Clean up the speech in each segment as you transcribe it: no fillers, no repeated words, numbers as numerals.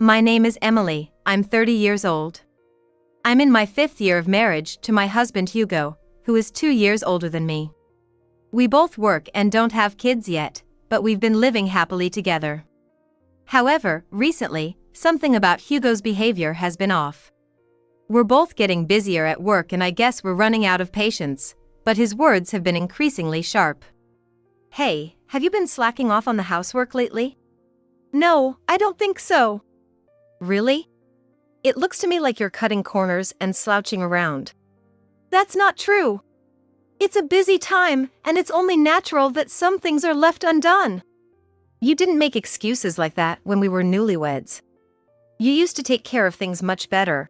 My name is Emily, I'm 30 years old. I'm in my 5th year of marriage to my husband Hugo, who is 2 years older than me. We both work and don't have kids yet, but we've been living happily together. However, recently, something about Hugo's behavior has been off. We're both getting busier at work and I guess we're running out of patience, but his words have been increasingly sharp. Hey, have you been slacking off on the housework lately? No, I don't think so. Really? It looks to me like you're cutting corners and slouching around. That's not true. It's a busy time, and it's only natural that some things are left undone. You didn't make excuses like that when we were newlyweds. You used to take care of things much better.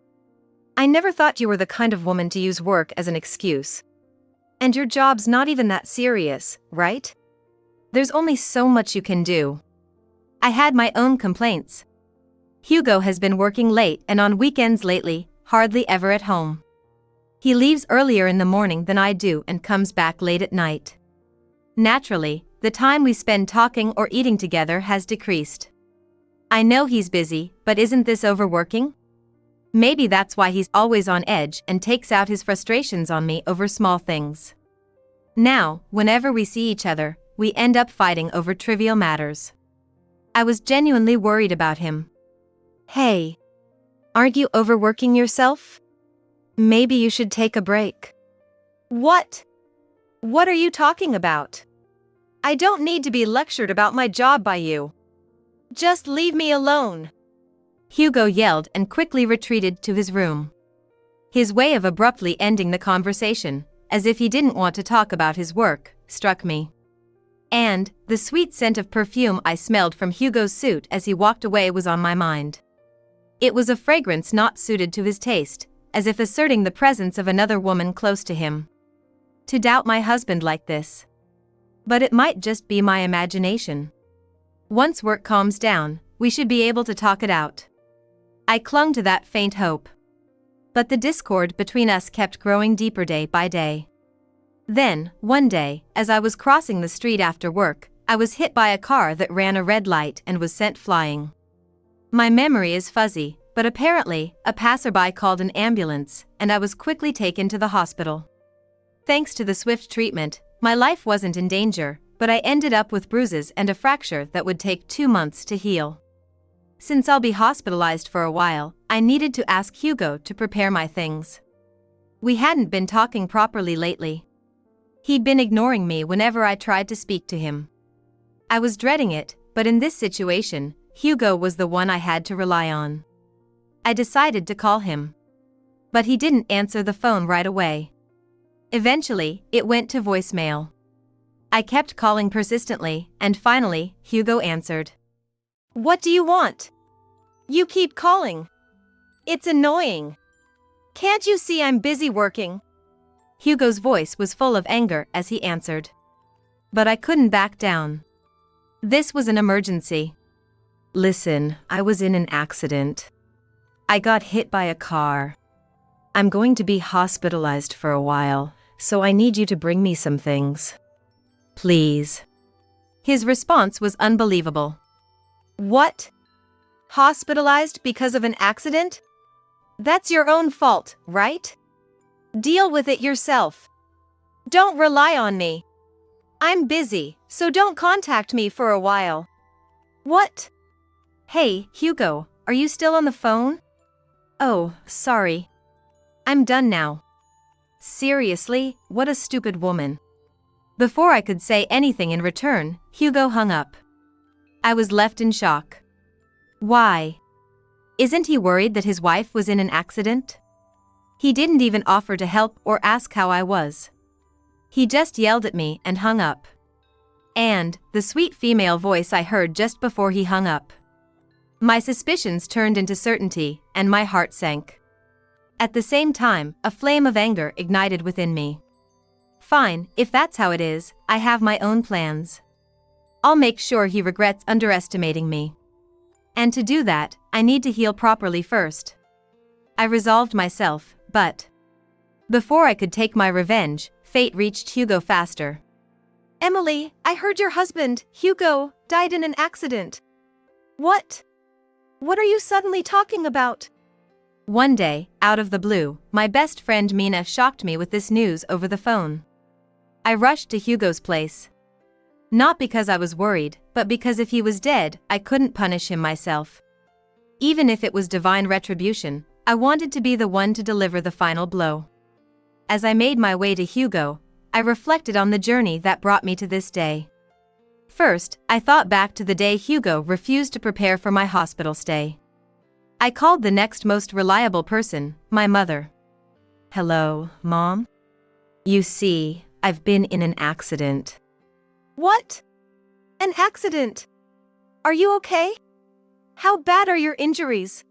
I never thought you were the kind of woman to use work as an excuse. And your job's not even that serious, right? There's only so much you can do. I had my own complaints. Hugo has been working late and on weekends lately, hardly ever at home. He leaves earlier in the morning than I do and comes back late at night. Naturally, the time we spend talking or eating together has decreased. I know he's busy, but isn't this overworking? Maybe that's why he's always on edge and takes out his frustrations on me over small things. Now, whenever we see each other, we end up fighting over trivial matters. I was genuinely worried about him. Hey, aren't you overworking yourself? Maybe you should take a break. What? What are you talking about? I don't need to be lectured about my job by you. Just leave me alone. Hugo yelled and quickly retreated to his room. His way of abruptly ending the conversation, as if he didn't want to talk about his work, struck me. And the sweet scent of perfume I smelled from Hugo's suit as he walked away was on my mind. It was a fragrance not suited to his taste, as if asserting the presence of another woman close to him. To doubt my husband like this. But it might just be my imagination. Once work calms down, we should be able to talk it out. I clung to that faint hope. But the discord between us kept growing deeper day by day. Then, one day, as I was crossing the street after work, I was hit by a car that ran a red light and was sent flying. My memory is fuzzy, but apparently, a passerby called an ambulance, and I was quickly taken to the hospital. Thanks to the swift treatment, my life wasn't in danger, but I ended up with bruises and a fracture that would take 2 months to heal. Since I'll be hospitalized for a while, I needed to ask Hugo to prepare my things. We hadn't been talking properly lately. He'd been ignoring me whenever I tried to speak to him. I was dreading it, but in this situation, Hugo was the one I had to rely on. I decided to call him. But he didn't answer the phone right away. Eventually, it went to voicemail. I kept calling persistently, and finally, Hugo answered. What do you want? You keep calling. It's annoying. Can't you see I'm busy working? Hugo's voice was full of anger as he answered. But I couldn't back down. This was an emergency. Listen, I was in an accident. I got hit by a car. I'm going to be hospitalized for a while, so I need you to bring me some things. Please. His response was unbelievable. What? Hospitalized because of an accident? That's your own fault, right? Deal with it yourself. Don't rely on me. I'm busy, so don't contact me for a while. What? Hey, Hugo, are you still on the phone? Oh, sorry. I'm done now. Seriously, what a stupid woman. Before I could say anything in return, Hugo hung up. I was left in shock. Why? Isn't he worried that his wife was in an accident? He didn't even offer to help or ask how I was. He just yelled at me and hung up. And the sweet female voice I heard just before he hung up. My suspicions turned into certainty, and my heart sank. At the same time, a flame of anger ignited within me. Fine, if that's how it is, I have my own plans. I'll make sure he regrets underestimating me. And to do that, I need to heal properly first. I resolved myself, but before I could take my revenge, fate reached Hugo faster. Emily, I heard your husband, Hugo, died in an accident. What? What are you suddenly talking about? One day, out of the blue, my best friend Mina shocked me with this news over the phone. I rushed to Hugo's place. Not because I was worried, but because if he was dead, I couldn't punish him myself. Even if it was divine retribution, I wanted to be the one to deliver the final blow. As I made my way to Hugo, I reflected on the journey that brought me to this day. First, I thought back to the day Hugo refused to prepare for my hospital stay. I called the next most reliable person, my mother. "Hello, Mom? You see, I've been in an accident." What? An accident? Are you okay? How bad are your injuries?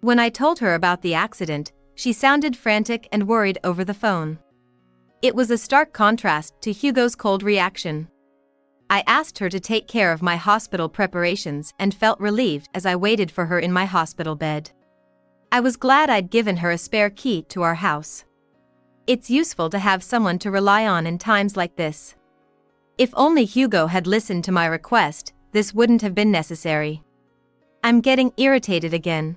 When I told her about the accident, she sounded frantic and worried over the phone. It was a stark contrast to Hugo's cold reaction. I asked her to take care of my hospital preparations and felt relieved as I waited for her in my hospital bed. I was glad I'd given her a spare key to our house. It's useful to have someone to rely on in times like this. If only Hugo had listened to my request, this wouldn't have been necessary. I'm getting irritated again.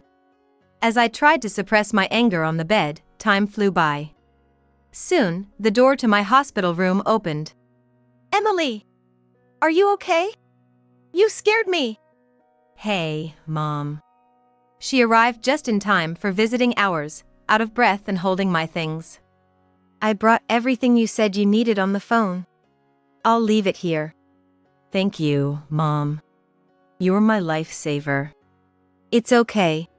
As I tried to suppress my anger on the bed, time flew by. Soon, the door to my hospital room opened. Emily! Are you okay? You scared me. "Hey, Mom." She arrived just in time for visiting hours, out of breath and holding my things. I brought everything you said you needed on the phone. I'll leave it here. "Thank you, Mom. You're my lifesaver." It's okay.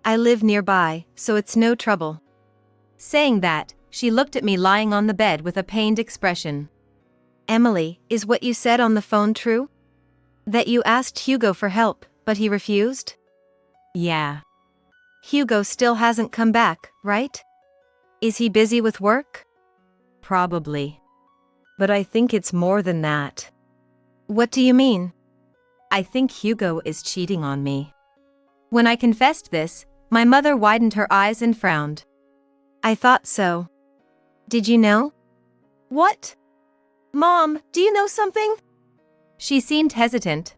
I live nearby, so it's no trouble. Saying that, she looked at me lying on the bed with a pained expression. Emily, is what you said on the phone true? That you asked Hugo for help, but he refused? Yeah. Hugo still hasn't come back, right? Is he busy with work? Probably. But I think it's more than that. What do you mean? I think Hugo is cheating on me. When I confessed this, my mother widened her eyes and frowned. I thought so. Did you know? What? Mom, do you know something? She seemed hesitant,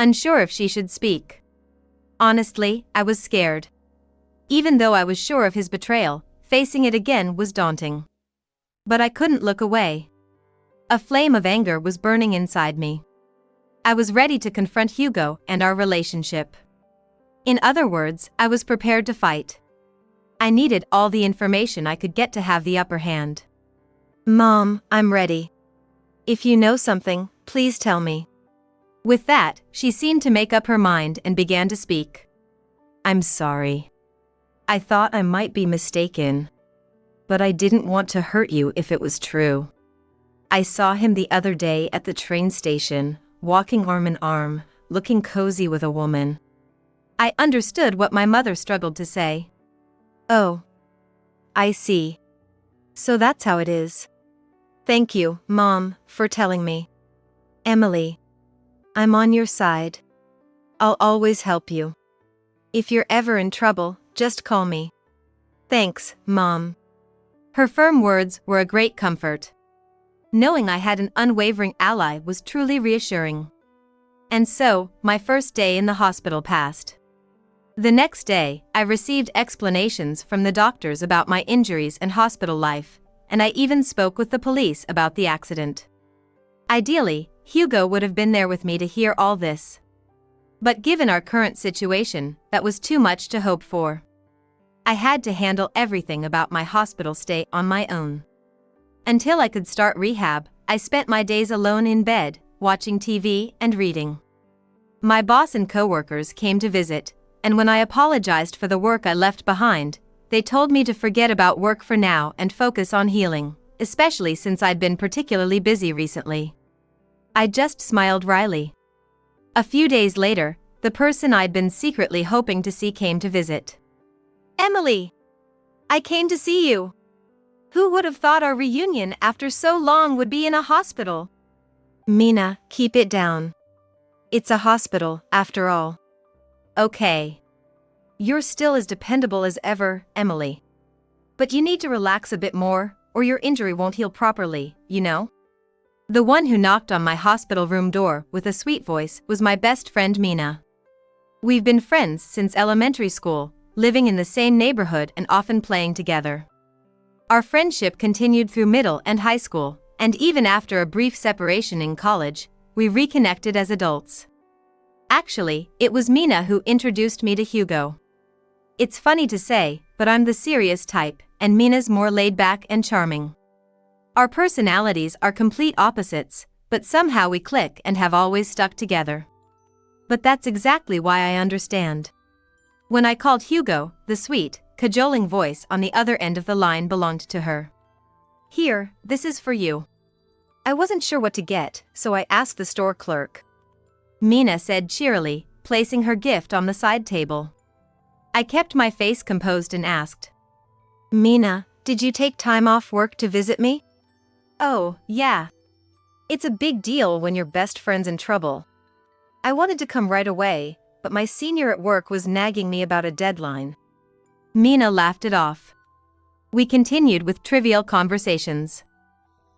unsure if she should speak. Honestly, I was scared. Even though I was sure of his betrayal, facing it again was daunting. But I couldn't look away. A flame of anger was burning inside me. I was ready to confront Hugo and our relationship. In other words, I was prepared to fight. I needed all the information I could get to have the upper hand. Mom, I'm ready. If you know something, please tell me. With that, she seemed to make up her mind and began to speak. "I'm sorry. I thought I might be mistaken. But I didn't want to hurt you if it was true. I saw him the other day at the train station, walking arm in arm, looking cozy with a woman." I understood what my mother struggled to say. Oh. I see. So that's how it is. Thank you, Mom, for telling me. Emily. I'm on your side. I'll always help you. If you're ever in trouble, just call me. Thanks, Mom. Her firm words were a great comfort. Knowing I had an unwavering ally was truly reassuring. And so, my first day in the hospital passed. The next day, I received explanations from the doctors about my injuries and hospital life, and I even spoke with the police about the accident. Ideally, Hugo would have been there with me to hear all this. But given our current situation, that was too much to hope for. I had to handle everything about my hospital stay on my own. Until I could start rehab, I spent my days alone in bed, watching TV and reading. My boss and coworkers came to visit, and when I apologized for the work I left behind, they told me to forget about work for now and focus on healing, especially since I'd been particularly busy recently. I just smiled wryly. A few days later, the person I'd been secretly hoping to see came to visit. Emily! I came to see you. Who would have thought our reunion after so long would be in a hospital? Mina, keep it down. It's a hospital, after all. Okay. You're still as dependable as ever, Emily. But you need to relax a bit more, or your injury won't heal properly, you know? The one who knocked on my hospital room door with a sweet voice was my best friend Mina. We've been friends since elementary school, living in the same neighborhood and often playing together. Our friendship continued through middle and high school, and even after a brief separation in college, we reconnected as adults. Actually, it was Mina who introduced me to Hugo. It's funny to say, but I'm the serious type, and Mina's more laid back and charming. Our personalities are complete opposites, but somehow we click and have always stuck together. But that's exactly why I understand. When I called Hugo, the sweet, cajoling voice on the other end of the line belonged to her. "Here, this is for you." I wasn't sure what to get, so I asked the store clerk. Mina said cheerily, placing her gift on the side table. I kept my face composed and asked, "Mina, did you take time off work to visit me?" "Oh, yeah. It's a big deal when your best friend's in trouble. I wanted to come right away, but my senior at work was nagging me about a deadline." Mina laughed it off. We continued with trivial conversations.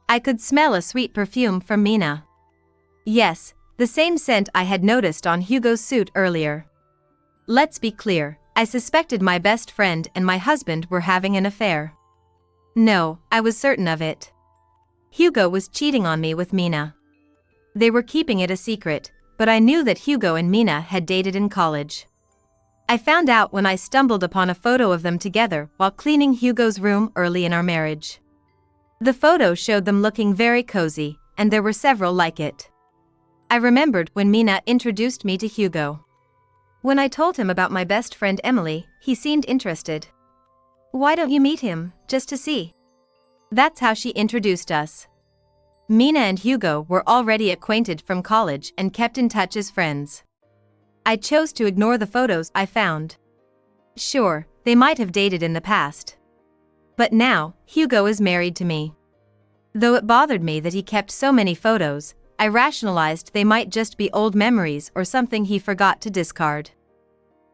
I could smell a sweet perfume from Mina. Yes, the same scent I had noticed on Hugo's suit earlier. Let's be clear, I suspected my best friend and my husband were having an affair. No, I was certain of it. Hugo was cheating on me with Mina. They were keeping it a secret, but I knew that Hugo and Mina had dated in college. I found out when I stumbled upon a photo of them together while cleaning Hugo's room early in our marriage. The photo showed them looking very cozy, and there were several like it. I remembered when Mina introduced me to Hugo. When I told him about my best friend Emily, he seemed interested. "Why don't you meet him, just to see?" That's how she introduced us. Mina and Hugo were already acquainted from college and kept in touch as friends. I chose to ignore the photos I found. Sure, they might have dated in the past. But now, Hugo is married to me. Though it bothered me that he kept so many photos, I rationalized they might just be old memories or something he forgot to discard.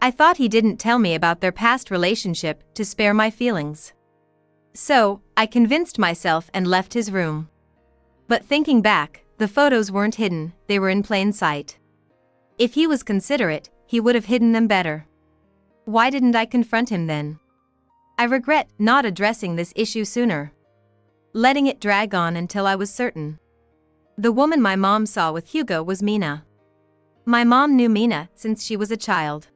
I thought he didn't tell me about their past relationship to spare my feelings. So, I convinced myself and left his room. But thinking back, the photos weren't hidden, they were in plain sight. If he was considerate, he would have hidden them better. Why didn't I confront him then? I regret not addressing this issue sooner. Letting it drag on until I was certain. The woman my mom saw with Hugo was Mina. My mom knew Mina since she was a child.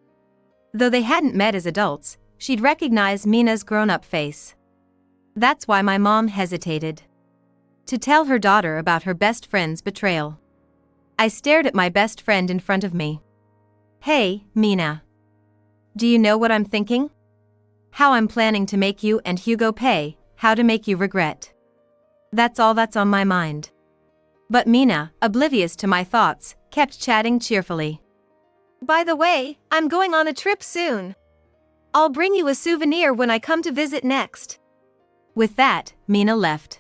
Though they hadn't met as adults, she'd recognize Mina's grown-up face. That's why my mom hesitated to tell her daughter about her best friend's betrayal. I stared at my best friend in front of me. "Hey, Mina. Do you know what I'm thinking? How I'm planning to make you and Hugo pay, how to make you regret. That's all that's on my mind." But Mina, oblivious to my thoughts, kept chatting cheerfully. "By the way, I'm going on a trip soon. I'll bring you a souvenir when I come to visit next." With that, Mina left.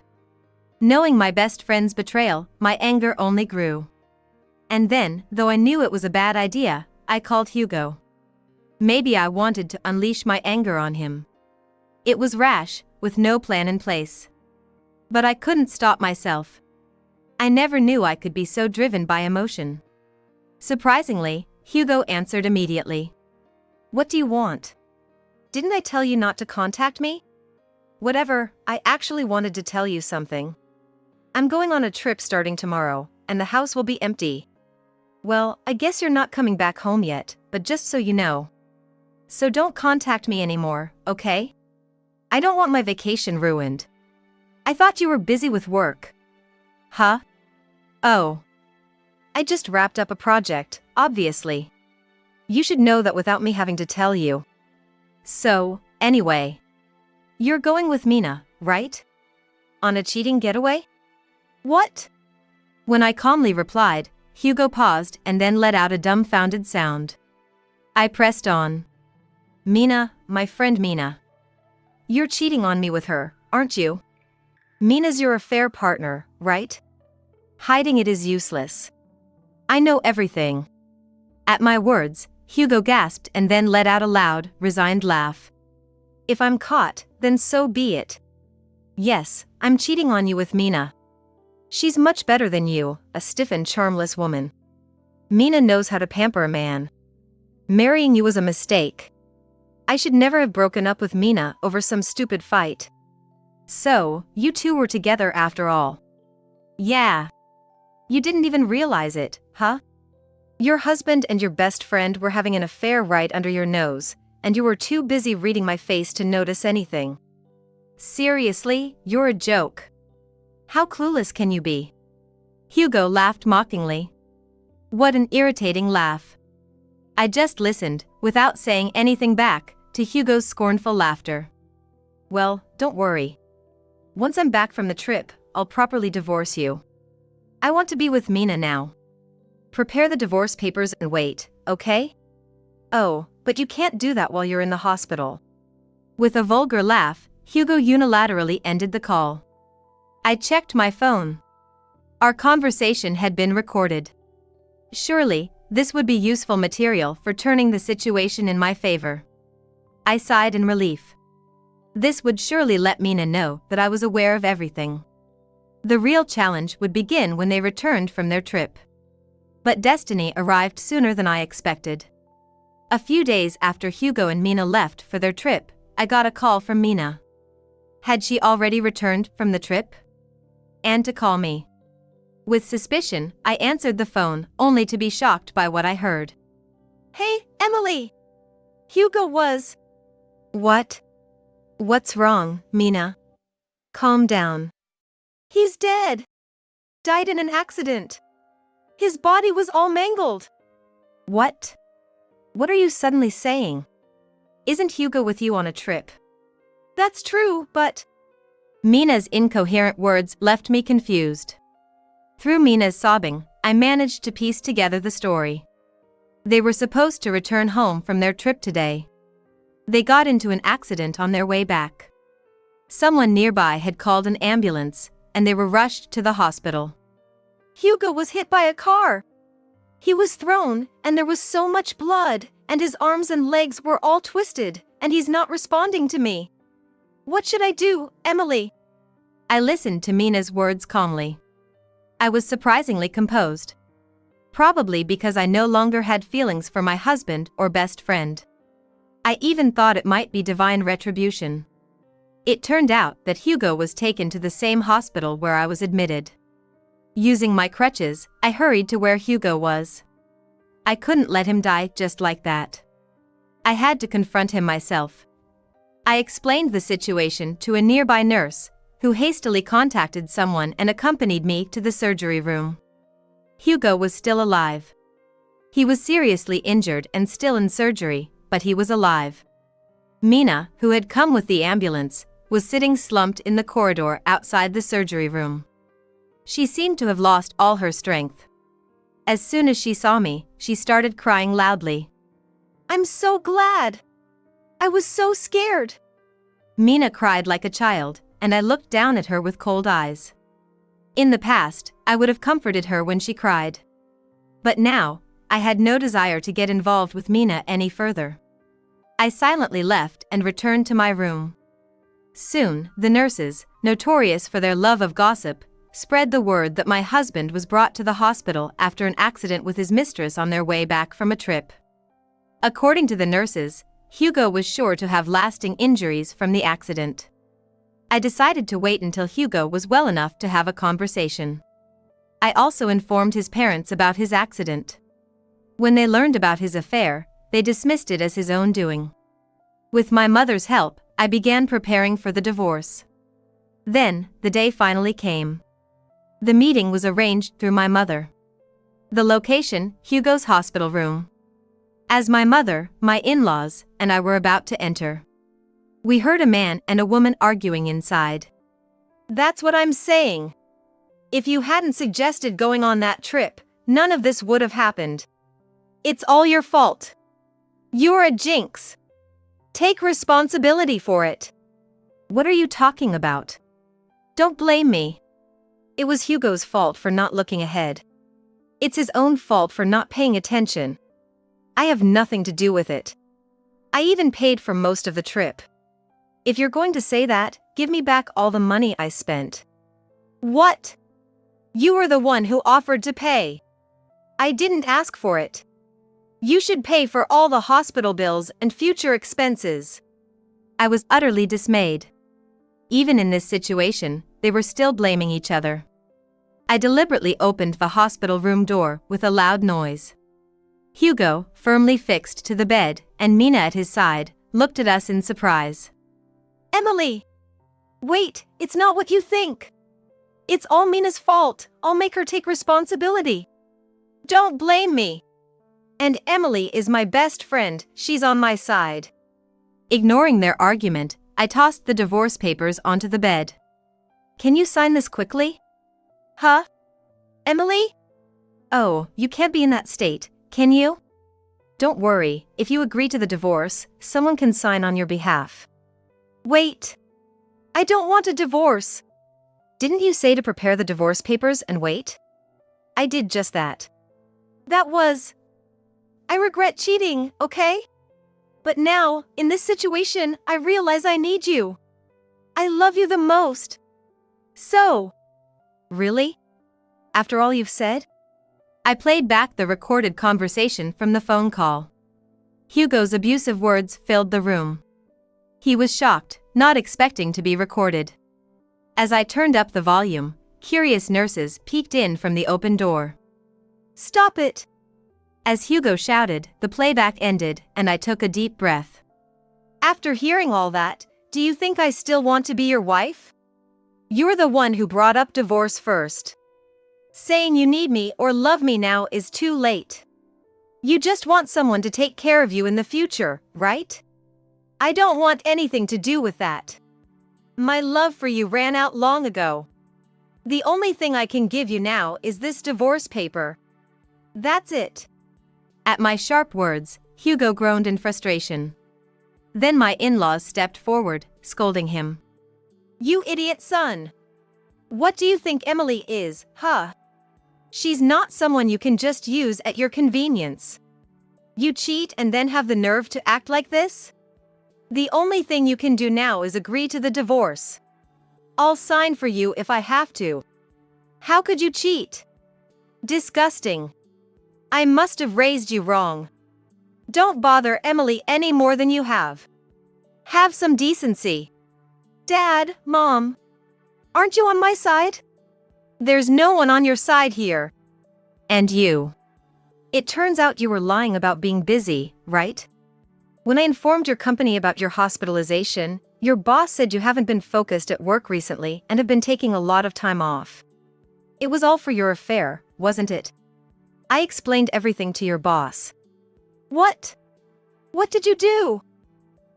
Knowing my best friend's betrayal, my anger only grew. And then, though I knew it was a bad idea, I called Hugo. Maybe I wanted to unleash my anger on him. It was rash, with no plan in place. But I couldn't stop myself. I never knew I could be so driven by emotion. Surprisingly, Hugo answered immediately. "What do you want? Didn't I tell you not to contact me?" "Whatever, I actually wanted to tell you something. I'm going on a trip starting tomorrow, and the house will be empty. Well, I guess you're not coming back home yet, but just so you know. So don't contact me anymore, okay? I don't want my vacation ruined." "I thought you were busy with work." "Huh? Oh. "I just wrapped up a project, obviously. You should know that without me having to tell you." So, anyway. You're going with Mina, right? On a cheating getaway?" "What?" When I calmly replied, Hugo paused and then let out a dumbfounded sound. I pressed on. "Mina, my friend Mina. You're cheating on me with her, aren't you? Mina's your affair partner, right? Hiding it is useless. I know everything." At my words, Hugo gasped and then let out a loud, resigned laugh. "If I'm caught, then so be it. Yes, I'm cheating on you with Mina. She's much better than you, a stiff and charmless woman. Mina knows how to pamper a man. Marrying you was a mistake. I should never have broken up with Mina over some stupid fight. So, you two were together after all. Yeah. You didn't even realize it, huh? Your husband and your best friend were having an affair right under your nose, and you were too busy reading my face to notice anything. Seriously, you're a joke. How clueless can you be? Hugo laughed mockingly. What an irritating laugh. I just listened, without saying anything back, to Hugo's scornful laughter. Well, don't worry. Once I'm back from the trip, I'll properly divorce you. I want to be with Mina now. Prepare the divorce papers and wait, okay? Oh, but you can't do that while you're in the hospital. With a vulgar laugh, Hugo unilaterally ended the call. I checked my phone. Our conversation had been recorded. Surely, this would be useful material for turning the situation in my favor. I sighed in relief. This would surely let Mina know that I was aware of everything. The real challenge would begin when they returned from their trip. But destiny arrived sooner than I expected. A few days after Hugo and Mina left for their trip, I got a call from Mina. Had she already returned from the trip? And to call me. With suspicion, I answered the phone, only to be shocked by what I heard. Hey, Emily! Hugo was... What? What's wrong, Mina? Calm down. He's dead. Died in an accident. His body was all mangled. What? What are you suddenly saying? Isn't Hugo with you on a trip? That's true, but... Mina's incoherent words left me confused. Through Mina's sobbing, I managed to piece together the story. They were supposed to return home from their trip today. They got into an accident on their way back. Someone nearby had called an ambulance, and they were rushed to the hospital. Hugo was hit by a car. He was thrown, and there was so much blood, and his arms and legs were all twisted, and he's not responding to me. What should I do, Emily? I listened to Mina's words calmly. I was surprisingly composed. Probably because I no longer had feelings for my husband or best friend. I even thought it might be divine retribution. It turned out that Hugo was taken to the same hospital where I was admitted. Using my crutches, I hurried to where Hugo was. I couldn't let him die just like that. I had to confront him myself. I explained the situation to a nearby nurse, who hastily contacted someone and accompanied me to the surgery room. Hugo was still alive. He was seriously injured and still in surgery, but he was alive. Mina, who had come with the ambulance, was sitting slumped in the corridor outside the surgery room. She seemed to have lost all her strength. As soon as she saw me, she started crying loudly. I'm so glad. I was so scared. Mina cried like a child, and I looked down at her with cold eyes. In the past, I would have comforted her when she cried. But now, I had no desire to get involved with Mina any further. I silently left and returned to my room. Soon, the nurses, notorious for their love of gossip, spread the word that my husband was brought to the hospital after an accident with his mistress on their way back from a trip. According to the nurses, Hugo was sure to have lasting injuries from the accident. I decided to wait until Hugo was well enough to have a conversation. I also informed his parents about his accident. When they learned about his affair, they dismissed it as his own doing. With my mother's help, I began preparing for the divorce. Then, the day finally came. The meeting was arranged through my mother. The location, Hugo's hospital room. As my mother, my in-laws, and I were about to enter, we heard a man and a woman arguing inside. That's what I'm saying. If you hadn't suggested going on that trip, none of this would have happened. It's all your fault. You're a jinx. Take responsibility for it. What are you talking about? Don't blame me. It was Hugo's fault for not looking ahead. It's his own fault for not paying attention. I have nothing to do with it. I even paid for most of the trip. If you're going to say that, give me back all the money I spent. What? You were the one who offered to pay. I didn't ask for it. You should pay for all the hospital bills and future expenses. I was utterly dismayed. Even in this situation, they were still blaming each other. I deliberately opened the hospital room door with a loud noise. Hugo, firmly fixed to the bed, and Mina at his side, looked at us in surprise. Emily! Wait, it's not what you think. It's all Mina's fault. I'll make her take responsibility. Don't blame me. And Emily is my best friend, she's on my side. Ignoring their argument, I tossed the divorce papers onto the bed. Can you sign this quickly? Huh? Emily? Oh, you can't be in that state, can you? Don't worry, if you agree to the divorce, someone can sign on your behalf. Wait. I don't want a divorce. Didn't you say to prepare the divorce papers and wait? I did just that. I regret cheating, okay? But now, in this situation, I realize I need you. I love you the most. So. Really? After all you've said? I played back the recorded conversation from the phone call. Hugo's abusive words filled the room. He was shocked, not expecting to be recorded. As I turned up the volume, curious nurses peeked in from the open door. Stop it! As Hugo shouted, the playback ended, and I took a deep breath. After hearing all that, do you think I still want to be your wife? You're the one who brought up divorce first. Saying you need me or love me now is too late. You just want someone to take care of you in the future, right? I don't want anything to do with that. My love for you ran out long ago. The only thing I can give you now is this divorce paper. That's it. At my sharp words, Hugo groaned in frustration. Then my in-laws stepped forward, scolding him. You idiot son! What do you think Emily is, huh? She's not someone you can just use at your convenience. You cheat and then have the nerve to act like this? The only thing you can do now is agree to the divorce. I'll sign for you if I have to. How could you cheat? Disgusting. I must have raised you wrong. Don't bother Emily any more than you have. Have some decency. Dad, Mom, aren't you on my side? There's no one on your side here. And you. It turns out you were lying about being busy, right? When I informed your company about your hospitalization, your boss said you haven't been focused at work recently and have been taking a lot of time off. It was all for your affair, wasn't it? I explained everything to your boss. What? What did you do?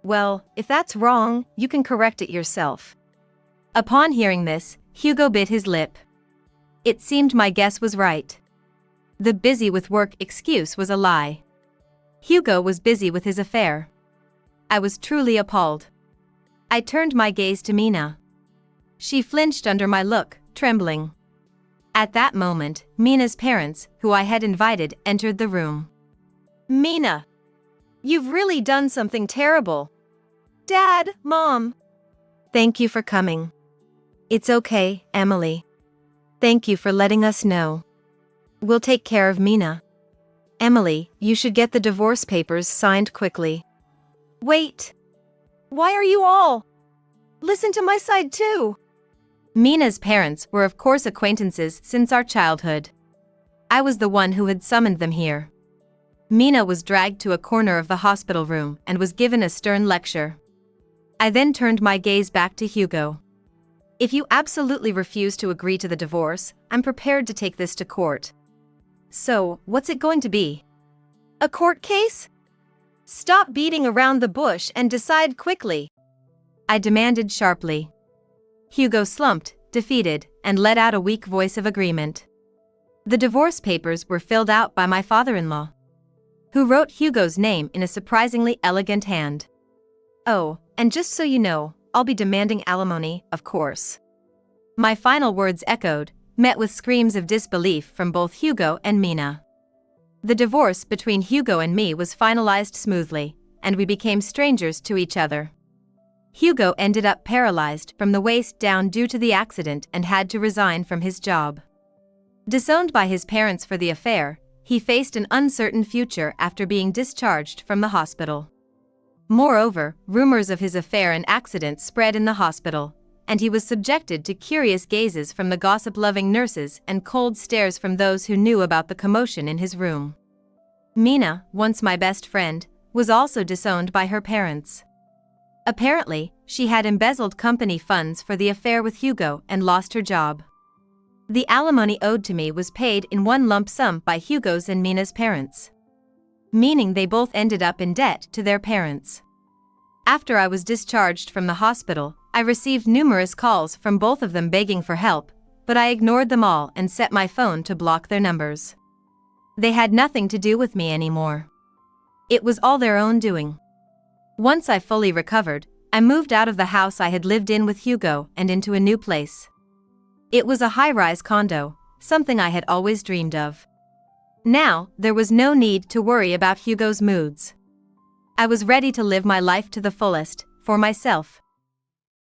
Well, if that's wrong, you can correct it yourself. Upon hearing this, Hugo bit his lip. It seemed my guess was right. The busy with work excuse was a lie. Hugo was busy with his affair. I was truly appalled. I turned my gaze to Mina. She flinched under my look, trembling. At that moment, Mina's parents, who I had invited, entered the room. Mina, you've really done something terrible. Dad, Mom. Thank you for coming. It's okay, Emily. Thank you for letting us know. We'll take care of Mina. Emily, you should get the divorce papers signed quickly. Wait. Why are you all? Listen to my side too. Mina's parents were of course acquaintances since our childhood. I was the one who had summoned them here. Mina was dragged to a corner of the hospital room and was given a stern lecture. I then turned my gaze back to Hugo. If you absolutely refuse to agree to the divorce, I'm prepared to take this to court. So, what's it going to be? A court case? Stop beating around the bush and decide quickly. I demanded sharply. Hugo slumped, defeated, and let out a weak voice of agreement. The divorce papers were filled out by my father-in-law, who wrote Hugo's name in a surprisingly elegant hand. Oh, and just so you know, I'll be demanding alimony, of course. My final words echoed, met with screams of disbelief from both Hugo and Mina. The divorce between Hugo and me was finalized smoothly, and we became strangers to each other. Hugo ended up paralyzed from the waist down due to the accident and had to resign from his job. Disowned by his parents for the affair, he faced an uncertain future after being discharged from the hospital. Moreover, rumors of his affair and accident spread in the hospital, and he was subjected to curious gazes from the gossip-loving nurses and cold stares from those who knew about the commotion in his room. Mina, once my best friend, was also disowned by her parents. Apparently, she had embezzled company funds for the affair with Hugo and lost her job. The alimony owed to me was paid in one lump sum by Hugo's and Mina's parents, meaning they both ended up in debt to their parents. After I was discharged from the hospital, I received numerous calls from both of them begging for help, but I ignored them all and set my phone to block their numbers. They had nothing to do with me anymore. It was all their own doing. Once I fully recovered, I moved out of the house I had lived in with Hugo and into a new place. It was a high-rise condo, something I had always dreamed of. Now, there was no need to worry about Hugo's moods. I was ready to live my life to the fullest, for myself.